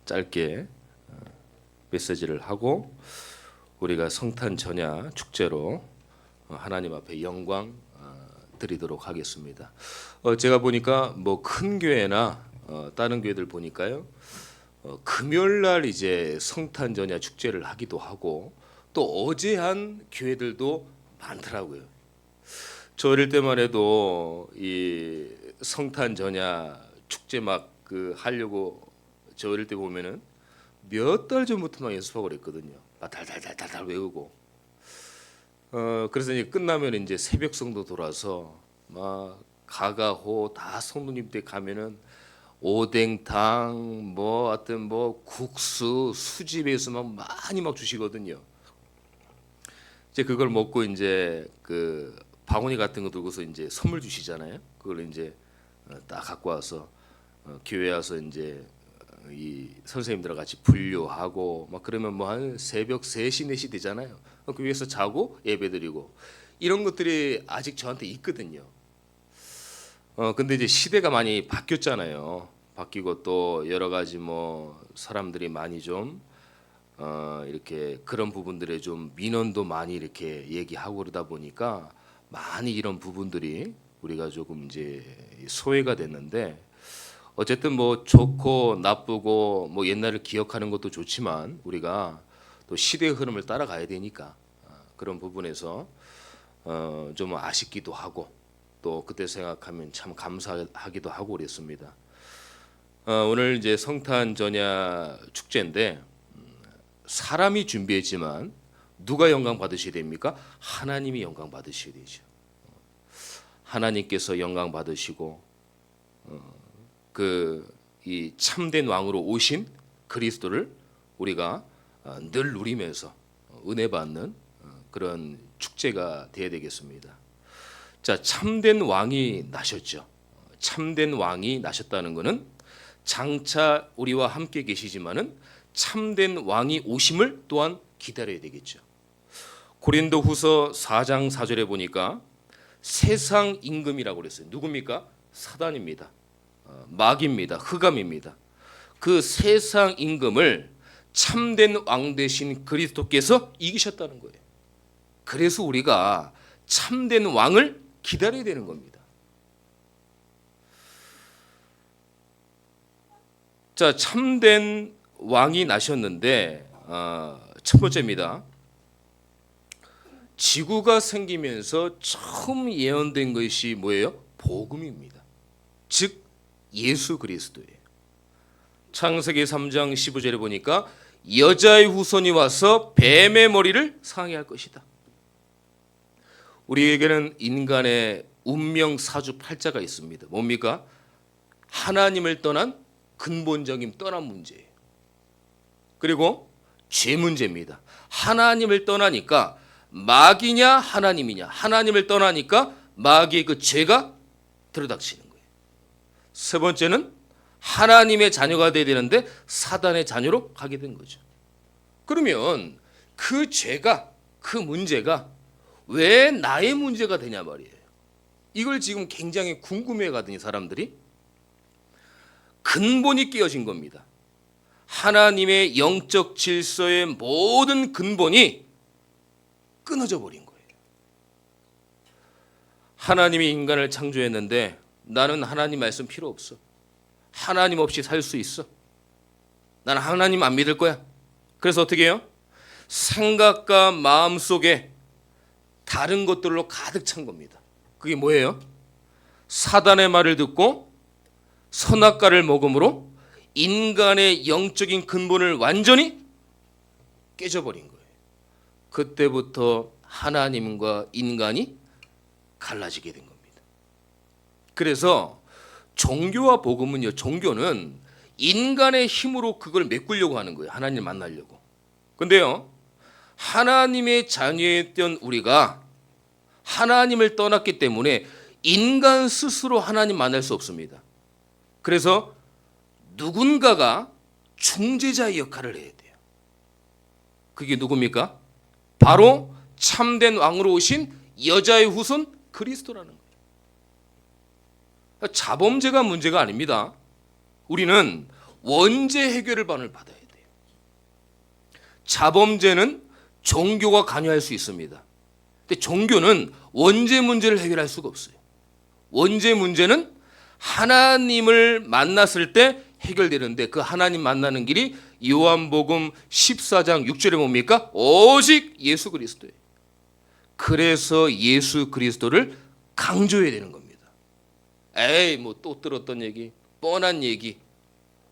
짧게 메시지를 하고 우리가 성탄 전야 축제로 하나님 앞에 영광 드리도록 하겠습니다. 제가 보니까 뭐 큰 교회나 다른 교회들 보니까요, 금요일 날 이제 성탄 전야 축제를 하기도 하고 또 어제 한 교회들도 많더라고요. 저 어릴 때만 해도 이 성탄 전야 축제 막 하려고 저 어릴 때 보면은 몇 달 전부터 막 연습하고 그랬거든요. 막 달달달달 외우고. 그래서 이제 끝나면 이제 새벽 성도 돌아서 막 가가호 다 성도님 댁 가면은 오뎅탕 뭐 하여튼 뭐 국수 수집에서 막 많이 막 주시거든요. 이제 그걸 먹고 이제 그 바구니 같은 거 들고서 이제 선물 주시잖아요. 그걸 이제 딱 갖고 와서 교회 와서 이제 이 선생님들과 같이 분류하고 막 그러면 뭐 한 새벽 3시 4시 되잖아요. 그 위에서 자고 예배드리고 이런 것들이 아직 저한테 있거든요. 근데 이제 시대가 많이 바뀌었잖아요. 바뀌고 또 여러 가지 뭐 사람들이 많이 좀 이렇게 그런 부분들에 좀 민원도 많이 이렇게 얘기하고 그러다 보니까 많이 이런 부분들이 우리가 조금 이제 소외가 됐는데, 어쨌든 뭐 좋고 나쁘고 뭐 옛날을 기억하는 것도 좋지만 우리가 또 시대의 흐름을 따라가야 되니까 그런 부분에서 좀 아쉽기도 하고 또 그때 생각하면 참 감사하기도 하고 그랬습니다. 오늘 이제 성탄 전야 축제인데 사람이 준비했지만 누가 영광 받으셔야 됩니까? 하나님이 영광 받으셔야 되죠. 하나님께서 영광 받으시고 이 참된 왕으로 오신 그리스도를 우리가 늘 누리면서 은혜 받는 그런 축제가 되어야 되겠습니다. 자, 참된 왕이 나셨죠. 참된 왕이 나셨다는 것은 장차 우리와 함께 계시지만은 참된 왕이 오심을 또한 기다려야 되겠죠. 고린도후서 4장 4절에 보니까 세상 임금이라고 그랬어요. 누굽니까? 사단입니다. 마귀입니다. 흑암입니다. 그 세상 임금을 참된 왕 되신 그리스도께서 이기셨다는 거예요. 그래서 우리가 참된 왕을 기다려야 되는 겁니다. 자, 참된 왕이 나셨는데 첫 번째입니다. 지구가 생기면서 처음 예언된 것이 뭐예요? 복음입니다. 즉 예수 그리스도예요. 창세기 3장 15절에 보니까 여자의 후손이 와서 뱀의 머리를 상하게 할 것이다. 우리에게는 인간의 운명 사주 팔자가 있습니다. 뭡니까? 하나님을 떠난 근본적인 떠난 문제예요. 그리고 죄 문제입니다. 하나님을 떠나니까 마귀냐 하나님이냐, 하나님을 떠나니까 마귀의 그 죄가 들어닥치는 거예요. 세 번째는 하나님의 자녀가 되어야 되는데 사단의 자녀로 가게 된 거죠. 그러면 그 죄가, 그 문제가 왜 나의 문제가 되냐 말이에요. 이걸 지금 굉장히 궁금해 하거든요, 사람들이. 근본이 깨어진 겁니다. 하나님의 영적 질서의 모든 근본이 끊어져 버린 거예요. 하나님이 인간을 창조했는데 나는 하나님 말씀 필요 없어. 하나님 없이 살 수 있어. 나는 하나님 안 믿을 거야. 그래서 어떻게 해요? 생각과 마음 속에 다른 것들로 가득 찬 겁니다. 그게 뭐예요? 사단의 말을 듣고 선악과를 먹음으로 인간의 영적인 근본을 완전히 깨져버린 거예요. 그때부터 하나님과 인간이 갈라지게 된 겁니다. 그래서 종교와 복음은요, 종교는 인간의 힘으로 그걸 메꾸려고 하는 거예요. 하나님을 만나려고. 근데요, 하나님의 자녀였던 우리가 하나님을 떠났기 때문에 인간 스스로 하나님 만날 수 없습니다. 그래서 누군가가 중재자의 역할을 해야 돼요. 그게 누굽니까? 바로 참된 왕으로 오신 여자의 후손 그리스도라는 거예요. 자범죄가 문제가 아닙니다. 우리는 원죄 해결을 받아야 돼요. 자범죄는 종교가 관여할 수 있습니다. 근데 종교는 원죄 문제를 해결할 수가 없어요. 원죄 문제는 하나님을 만났을 때 해결되는데, 그 하나님 만나는 길이 요한복음 14장 6절에 뭡니까? 오직 예수 그리스도예요. 그래서 예수 그리스도를 강조해야 되는 겁니다. 에이, 뭐 또 들었던 얘기, 뻔한 얘기.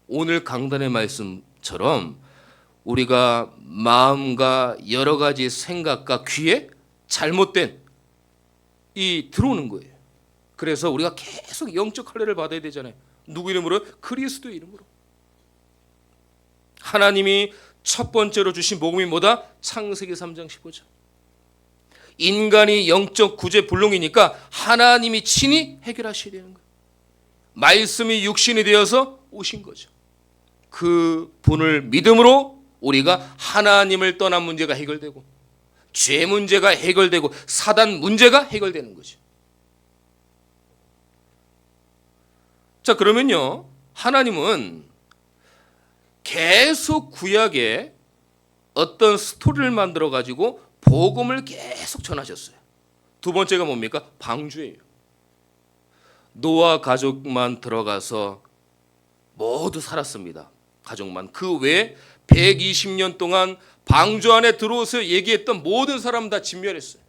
오늘 강단의 말씀처럼 우리가 마음과 여러 가지 생각과 귀에 잘못된 이 들어오는 거예요. 그래서 우리가 계속 영적 할례를 받아야 되잖아요. 누구 이름으로? 그리스도 이름으로. 하나님이 첫 번째로 주신 복음이 뭐다? 창세기 3장 15절. 인간이 영적 구제 불능이니까 하나님이 친히 해결하셔야 되는 거예요. 말씀이 육신이 되어서 오신 거죠. 그 분을 믿음으로 우리가 하나님을 떠난 문제가 해결되고, 죄 문제가 해결되고, 사단 문제가 해결되는 거죠. 자, 그러면요, 하나님은 계속 구약에 어떤 스토리를 만들어 가지고 복음을 계속 전하셨어요. 두 번째가 뭡니까? 방주예요. 노아 가족만 들어가서 모두 살았습니다. 가족만. 그 외에 120년 동안 방주 안에 들어오서 얘기했던 모든 사람 다 진멸했어요.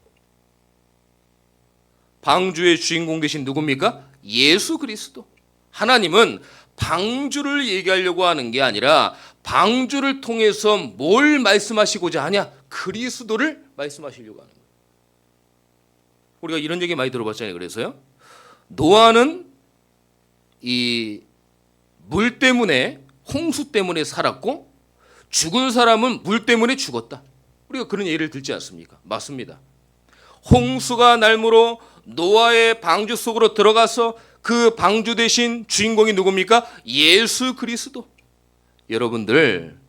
방주의 주인공 되신 누굽니까? 예수 그리스도. 하나님은 방주를 얘기하려고 하는 게 아니라 방주를 통해서 뭘 말씀하시고자 하냐? 그리스도를 말씀하시려고 하는 거예요. 우리가 이런 얘기 많이 들어봤잖아요. 그래서요, 노아는 이 물 때문에, 홍수 때문에 살았고, 죽은 사람은 물 때문에 죽었다. 우리가 그런 예를 들지 않습니까? 맞습니다. 홍수가 날므로 노아의 방주 속으로 들어가서 그 방주 대신 주인공이 누굽니까? 예수 그리스도. 여러분들,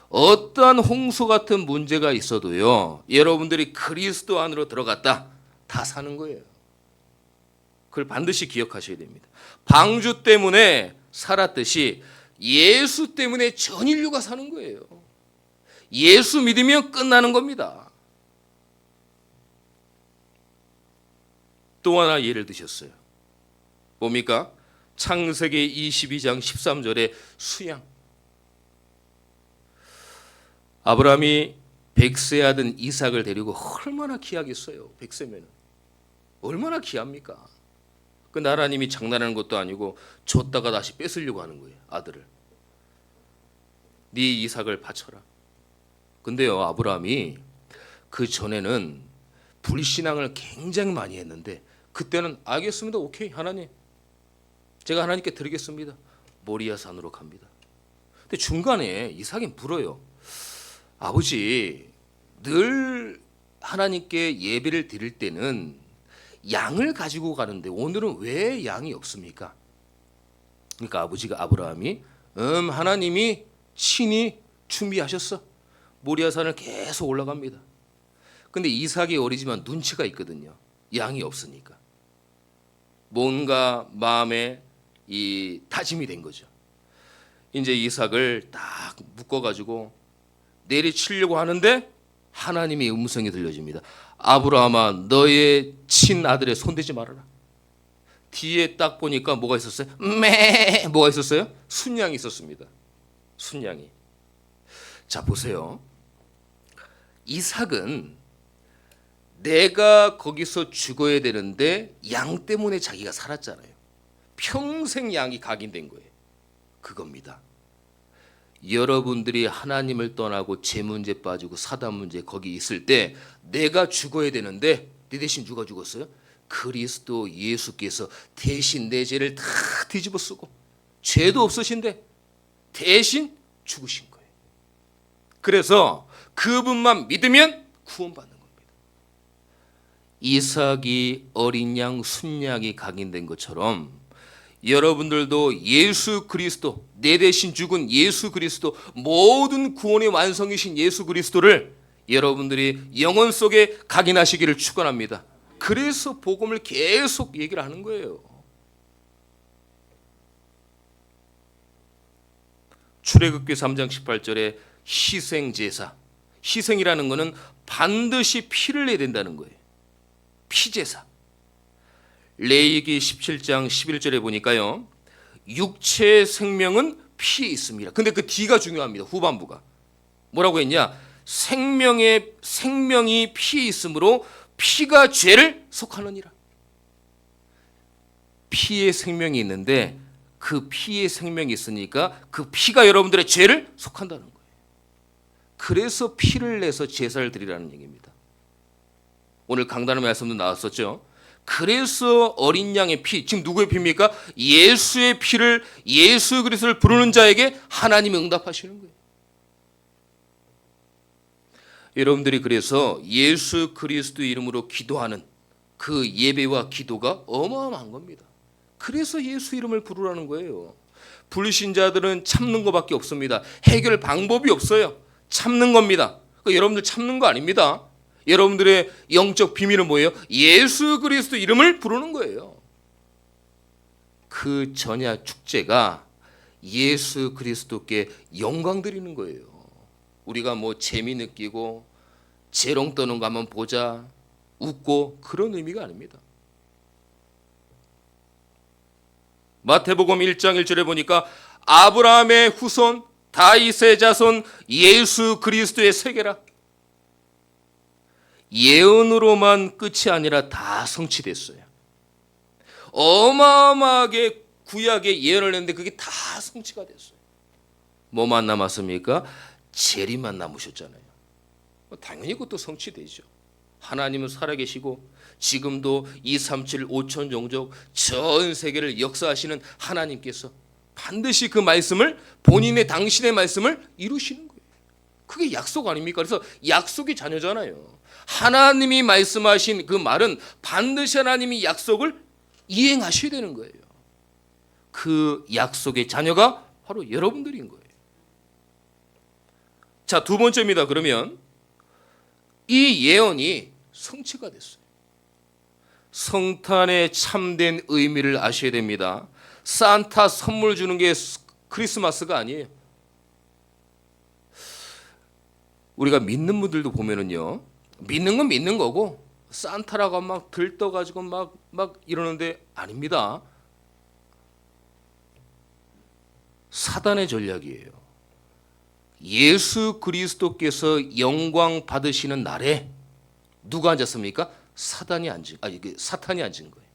어떠한 홍수 같은 문제가 있어도요, 여러분들이 그리스도 안으로 들어갔다, 다 사는 거예요. 그걸 반드시 기억하셔야 됩니다. 방주 때문에 살았듯이 예수 때문에 전 인류가 사는 거예요. 예수 믿으면 끝나는 겁니다. 또 하나 예를 드셨어요. 뭡니까? 창세기 22장 13절에 수양. 아브라함이 100세 아들 이삭을 데리고 얼마나 귀하겠어요. 100세면 얼마나 귀합니까? 그 하나님이 장난하는 것도 아니고 줬다가 다시 뺏으려고 하는 거예요. 아들을. 네 이삭을 바쳐라. 근데요, 아브라함이 그 전에는 불신앙을 굉장히 많이 했는데, 그때는 알겠습니다. 오케이, 하나님, 제가 하나님께 드리겠습니다. 모리아 산으로 갑니다. 근데 중간에 이삭이 물어요. 아버지, 늘 하나님께 예배를 드릴 때는 양을 가지고 가는데 오늘은 왜 양이 없습니까? 그러니까 아브라함이 하나님이 친히 준비하셨어. 모리아 산을 계속 올라갑니다. 근데 이삭이 어리지만 눈치가 있거든요. 양이 없으니까. 뭔가 마음에 이 다짐이 된 거죠. 이제 이삭을 딱 묶어가지고 내리치려고 하는데 하나님의 음성이 들려집니다. 아브라함아, 너의 친아들에 손대지 말아라. 뒤에 딱 보니까 뭐가 있었어요? 뭐가 있었어요? 순양이 있었습니다. 순양이. 자, 보세요. 이삭은 내가 거기서 죽어야 되는데 양 때문에 자기가 살았잖아요. 평생 양이 각인된 거예요. 그겁니다. 여러분들이 하나님을 떠나고 죄 문제 빠지고 사단 문제 거기 있을 때 내가 죽어야 되는데 내 대신 누가 죽었어요? 그리스도 예수께서 대신 내 죄를 다 뒤집어 쓰고 죄도 없으신데 대신 죽으신 거예요. 그래서 그분만 믿으면 구원받는 겁니다. 이삭이 어린 양 순양이 각인된 것처럼 여러분들도 예수 그리스도, 내 대신 죽은 예수 그리스도, 모든 구원의 완성이신 예수 그리스도를 여러분들이 영혼 속에 각인하시기를 축원합니다. 그래서 복음을 계속 얘기를 하는 거예요. 출애굽기 3장 18절에 희생 제사, 희생이라는 것은 반드시 피를 내야 된다는 거예요. 피제사. 레위기 17장 11절에 보니까요, 육체의 생명은 피에 있습니다. 근데 그 뒤가 중요합니다. 후반부가 뭐라고 했냐? 생명이 피에 있으므로 피가 죄를 속하느니라. 피에 생명이 있는데 그 피에 생명이 있으니까 그 피가 여러분들의 죄를 속한다는 거예요. 그래서 피를 내서 제사를 드리라는 얘기입니다. 오늘 강단의 말씀도 나왔었죠. 그래서 어린 양의 피, 지금 누구의 피입니까? 예수의 피를, 예수 그리스도를 부르는 자에게 하나님이 응답하시는 거예요. 여러분들이 그래서 예수 그리스도 이름으로 기도하는 그 예배와 기도가 어마어마한 겁니다. 그래서 예수 이름을 부르라는 거예요. 불신자들은 참는 것밖에 없습니다. 해결 방법이 없어요. 참는 겁니다. 그러니까 여러분들 참는 거 아닙니다. 여러분들의 영적 비밀은 뭐예요? 예수 그리스도 이름을 부르는 거예요. 그 전야 축제가 예수 그리스도께 영광 드리는 거예요. 우리가 뭐 재미 느끼고 재롱 떠는 거 한번 보자, 웃고, 그런 의미가 아닙니다. 마태복음 1장 1절에 보니까 아브라함의 후손, 다윗의 자손, 예수 그리스도의 세계라. 예언으로만 끝이 아니라 다 성취됐어요. 어마어마하게 구약에 예언을 했는데 그게 다 성취가 됐어요. 뭐만 남았습니까? 재림만 남으셨잖아요. 당연히 그것도 성취되죠. 하나님은 살아계시고 지금도 237 5천 종족 전 세계를 역사하시는 하나님께서 반드시 그 말씀을, 본인의 당신의 말씀을 이루시는 거예요. 그게 약속 아닙니까? 그래서 약속의 자녀잖아요. 하나님이 말씀하신 그 말은 반드시 하나님이 약속을 이행하셔야 되는 거예요. 그 약속의 자녀가 바로 여러분들인 거예요. 자, 두 번째입니다. 그러면 이 예언이 성취가 됐어요. 성탄의 참된 의미를 아셔야 됩니다. 산타 선물 주는 게 크리스마스가 아니에요. 우리가 믿는 분들도 보면은요, 믿는 건 믿는 거고 산타라고 막 들떠가지고 막 이러는데 아닙니다. 사단의 전략이에요. 예수 그리스도께서 영광 받으시는 날에 누가 앉았습니까? 사탄이 앉은 거예요.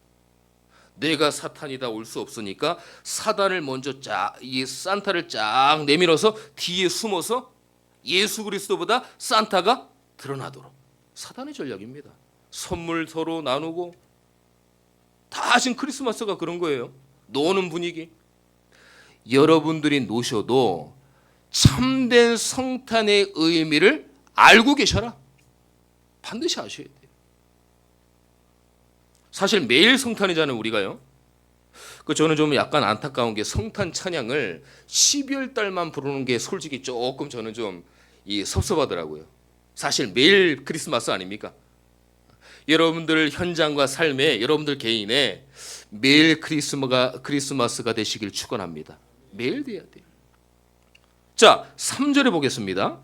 내가 사탄이다 올 수 없으니까 사단을 먼저 이 산타를 쫙 내밀어서 뒤에 숨어서 예수 그리스도보다 산타가 드러나도록. 사단의 전략입니다. 선물 서로 나누고 다 지금 크리스마스가 그런 거예요. 노는 분위기. 여러분들이 노셔도 참된 성탄의 의미를 알고 계셔라. 반드시 아셔야 돼요. 사실 매일 성탄이잖아요, 우리가요. 저는 좀 약간 안타까운 게 성탄 찬양을 12월 달만 부르는 게 솔직히 조금 저는 좀 섭섭하더라고요. 사실 매일 크리스마스 아닙니까? 여러분들 현장과 삶에, 여러분들 개인에 매일 크리스마스가 되시길 축원합니다. 매일 돼야 돼요. 자, 3절에 보겠습니다.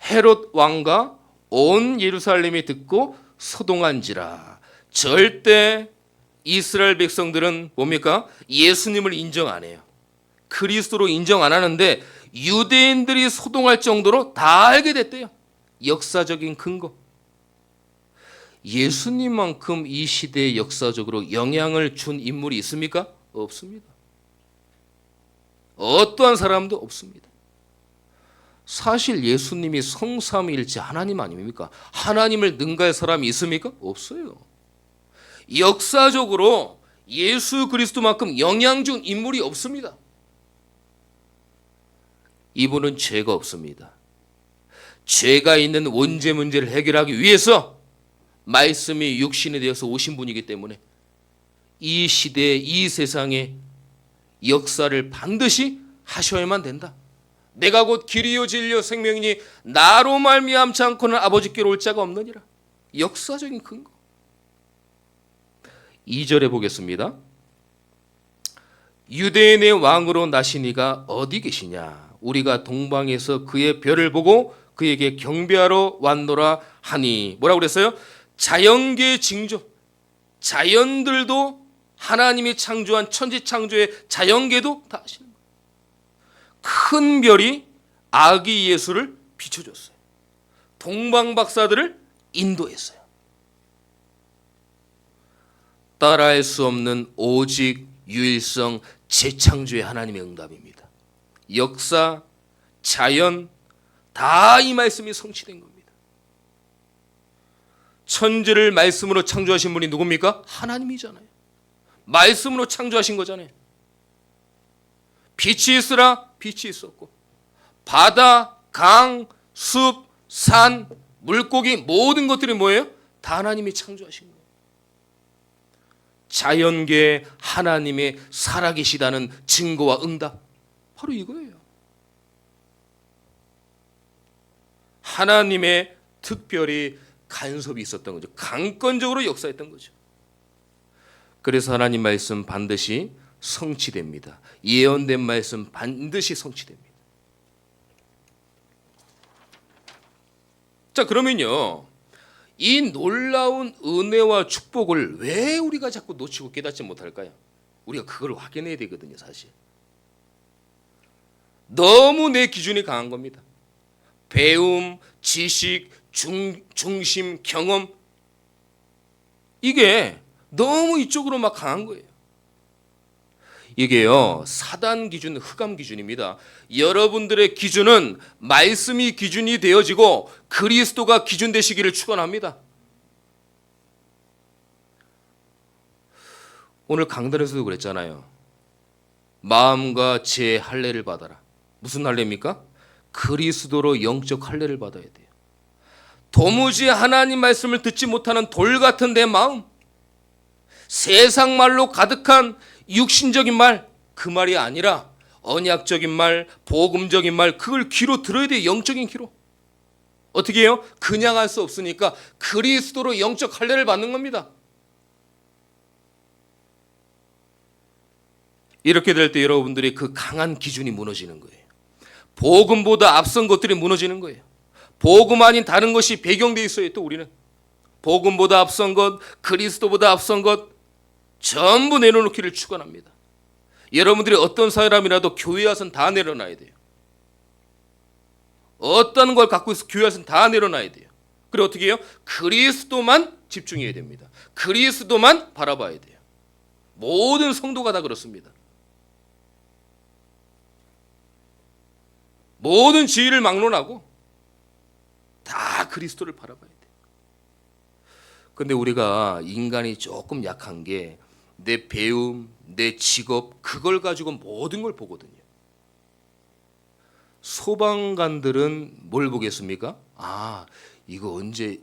헤롯 왕과 온 예루살렘이 듣고 소동한지라. 절대 이스라엘 백성들은 뭡니까? 예수님을 인정 안 해요. 그리스도로 인정 안 하는데 유대인들이 소동할 정도로 다 알게 됐대요. 역사적인 근거. 예수님만큼 이 시대에 역사적으로 영향을 준 인물이 있습니까? 없습니다. 어떠한 사람도 없습니다. 사실 예수님이 성삼위일체 하나님 아닙니까? 하나님을 능가할 사람이 있습니까? 없어요. 역사적으로 예수 그리스도만큼 영향 준 인물이 없습니다. 이분은 죄가 없습니다. 죄가 있는 원죄 문제를 해결하기 위해서 말씀이 육신이 되어서 오신 분이기 때문에 이 시대에, 이 세상에 역사를 반드시 하셔야만 된다. 내가 곧 길이요 진리요 생명이니 나로 말미암지 않고는 아버지께로 올 자가 없느니라. 역사적인 근거. 2절에 보겠습니다. 유대인의 왕으로 나신 이가 어디 계시냐? 우리가 동방에서 그의 별을 보고 그에게 경배하러 왔노라 하니. 뭐라고 그랬어요? 자연계의 징조. 자연들도 하나님이 창조한 천지창조의 자연계도 다 아시는 거예요. 큰 별이 아기 예수를 비춰줬어요. 동방 박사들을 인도했어요. 따라할 수 없는 오직 유일성 재창조의 하나님의 응답입니다. 역사, 자연 다 이 말씀이 성취된 겁니다. 천지를 말씀으로 창조하신 분이 누굽니까? 하나님이잖아요. 말씀으로 창조하신 거잖아요. 빛이 있으라 빛이 있었고, 바다, 강, 숲, 산, 물고기 모든 것들이 뭐예요? 다 하나님이 창조하신 거예요. 자연계에 하나님의 살아계시다는 증거와 응답, 바로 이거예요. 하나님의 특별히 간섭이 있었던 거죠. 강권적으로 역사했던 거죠. 그래서 하나님 말씀 반드시 성취됩니다. 예언된 말씀 반드시 성취됩니다. 자, 그러면요, 이 놀라운 은혜와 축복을 왜 우리가 자꾸 놓치고 깨닫지 못할까요? 우리가 그걸 확인해야 되거든요, 사실. 너무 내 기준이 강한 겁니다. 배움, 지식, 중심, 경험, 이게 너무 이쪽으로 막 강한 거예요. 이게요, 사단 기준, 흑암 기준입니다. 여러분들의 기준은 말씀이 기준이 되어지고 그리스도가 기준 되시기를 축원합니다. 오늘 강단에서도 그랬잖아요. 마음과 제 할례를 받아라. 무슨 할례입니까? 그리스도로 영적 할례를 받아야 돼요. 도무지 하나님 말씀을 듣지 못하는 돌 같은 내 마음, 세상 말로 가득한 육신적인 말, 그 말이 아니라 언약적인 말, 복음적인 말, 그걸 귀로 들어야 돼요. 영적인 귀로. 어떻게 해요? 그냥 할 수 없으니까 그리스도로 영적 할례를 받는 겁니다. 이렇게 될 때 여러분들이 그 강한 기준이 무너지는 거예요. 복음보다 앞선 것들이 무너지는 거예요. 복음 아닌 다른 것이 배경되어 있어요. 또 우리는 복음보다 앞선 것, 그리스도보다 앞선 것 전부 내려놓기를 축원합니다. 여러분들이 어떤 사람이라도 교회 와서는 다 내려놔야 돼요. 어떤 걸 갖고 있어 교회 와서는 다 내려놔야 돼요. 그리고 어떻게 해요? 그리스도만 집중해야 됩니다. 그리스도만 바라봐야 돼요. 모든 성도가 다 그렇습니다. 모든 지위를 막론하고 다 그리스도를 바라봐야 돼요. 근데 우리가 인간이 조금 약한 게 내 배움, 내 직업, 그걸 가지고 모든 걸 보거든요. 소방관들은 뭘 보겠습니까? 아, 이거 언제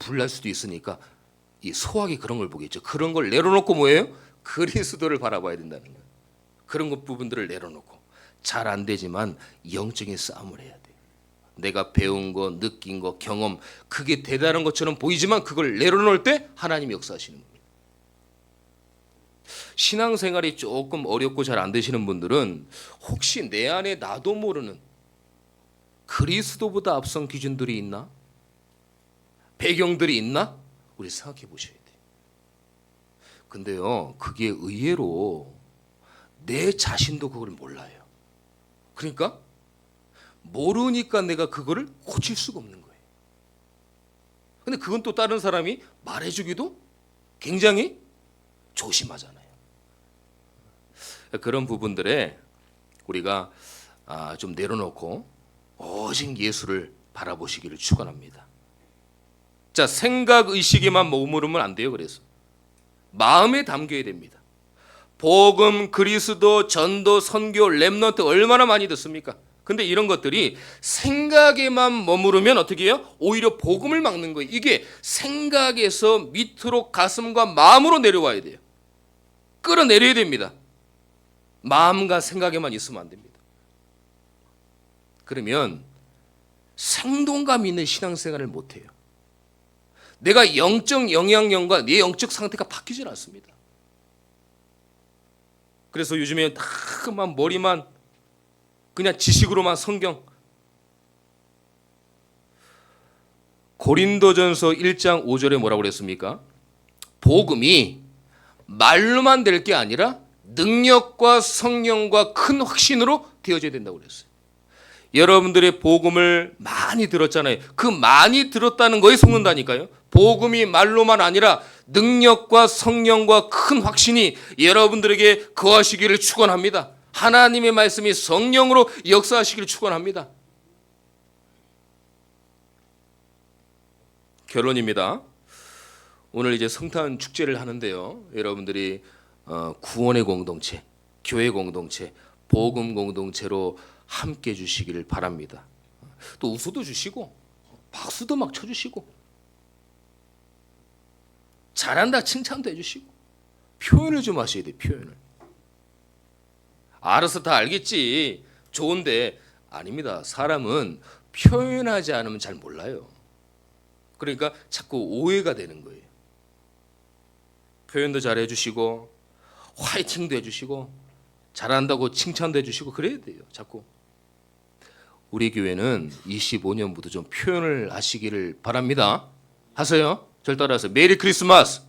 불날 수도 있으니까 이 소화기 그런 걸 보겠죠. 그런 걸 내려놓고 뭐예요? 그리스도를 바라봐야 된다는 거예요. 그런 것 부분들을 내려놓고 잘 안 되지만 영적인 싸움을 해야 돼요. 내가 배운 거, 느낀 거, 경험, 그게 대단한 것처럼 보이지만 그걸 내려놓을 때 하나님이 역사하시는 겁니다. 신앙생활이 조금 어렵고 잘 안 되시는 분들은 혹시 내 안에 나도 모르는 그리스도보다 앞선 기준들이 있나? 배경들이 있나? 우리 생각해 보셔야 돼요. 근데요, 그게 의외로 내 자신도 그걸 몰라요. 그러니까 모르니까 내가 그거를 고칠 수가 없는 거예요. 근데 그건 또 다른 사람이 말해주기도 굉장히 조심하잖아요. 그런 부분들에 우리가 좀 내려놓고 오직 예수를 바라보시기를 축원합니다. 자, 생각 의식에만 머무르면 안 돼요. 그래서 마음에 담겨야 됩니다. 복음, 그리스도, 전도, 선교, 렘넌트 얼마나 많이 듣습니까? 근데 이런 것들이 생각에만 머무르면 어떻게 해요? 오히려 복음을 막는 거예요. 이게 생각에서 밑으로 가슴과 마음으로 내려와야 돼요. 끌어내려야 됩니다. 마음과 생각에만 있으면 안 됩니다. 그러면 생동감 있는 신앙생활을 못해요. 내가 영적 영향력과 내 영적 상태가 바뀌질 않습니다. 그래서 요즘에 다만 머리만 그냥 지식으로만 성경. 고린도전서 1장 5절에 뭐라고 그랬습니까? 복음이 말로만 될 게 아니라 능력과 성령과 큰 확신으로 되어져야 된다고 그랬어요. 여러분들의 복음을 많이 들었잖아요. 그 많이 들었다는 거에 속는다니까요. 복음이 말로만 아니라 능력과 성령과 큰 확신이 여러분들에게 거하시기를 축원합니다. 하나님의 말씀이 성령으로 역사하시기를 축원합니다. 결론입니다. 오늘 이제 성탄 축제를 하는데요. 여러분들이 구원의 공동체, 교회 공동체, 복음 공동체로 함께 주시기를 바랍니다. 또 웃어도 주시고 박수도 막 쳐주시고 잘한다 칭찬도 해주시고 표현을 좀 하셔야 돼요. 표현을. 알아서 다 알겠지. 좋은데 아닙니다. 사람은 표현하지 않으면 잘 몰라요. 그러니까 자꾸 오해가 되는 거예요. 표현도 잘 해주시고 화이팅도 해주시고 잘한다고 칭찬도 해주시고 그래야 돼요. 자꾸. 우리 교회는 25년부터 좀 표현을 하시기를 바랍니다. 하세요. 절 따라하세요. 메리 크리스마스.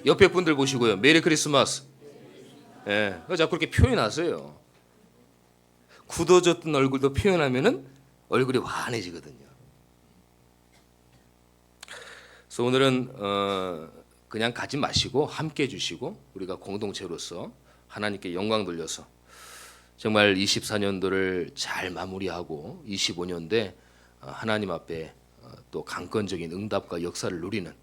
옆에 분들 보시고요. 메리 크리스마스. 예, 자꾸 그렇게 표현하세요. 굳어졌던 얼굴도 표현하면은 얼굴이 환해지거든요. 그래서 오늘은 그냥 가지 마시고 함께 해주시고 우리가 공동체로서 하나님께 영광 돌려서 정말 24년도를 잘 마무리하고 25년대 하나님 앞에 또 강건적인 응답과 역사를 누리는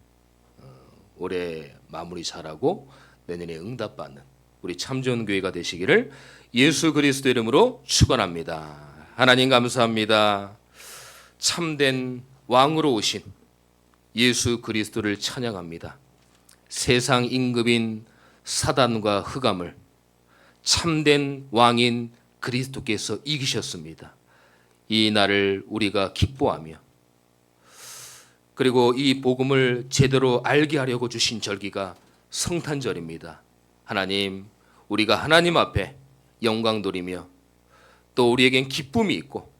올해 마무리 잘하고 내년에 응답받는 우리 참전교회가 되시기를 예수 그리스도 이름으로 축원합니다. 하나님 감사합니다. 참된 왕으로 오신 예수 그리스도를 찬양합니다. 세상 임금인 사단과 흑암을 참된 왕인 그리스도께서 이기셨습니다. 이 날을 우리가 기뻐하며 그리고 이 복음을 제대로 알게 하려고 주신 절기가 성탄절입니다. 하나님, 우리가 하나님 앞에 영광 돌리며 또 우리에겐 기쁨이 있고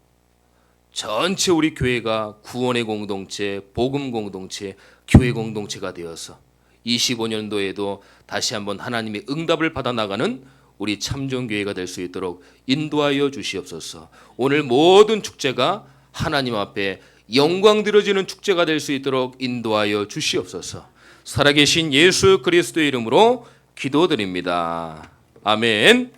전체 우리 교회가 구원의 공동체, 복음 공동체, 교회 공동체가 되어서 25년도에도 다시 한번 하나님의 응답을 받아 나가는 우리 참전교회가 될 수 있도록 인도하여 주시옵소서. 오늘 모든 축제가 하나님 앞에 영광 드려지는 축제가 될 수 있도록 인도하여 주시옵소서. 살아계신 예수 그리스도의 이름으로 기도드립니다. 아멘.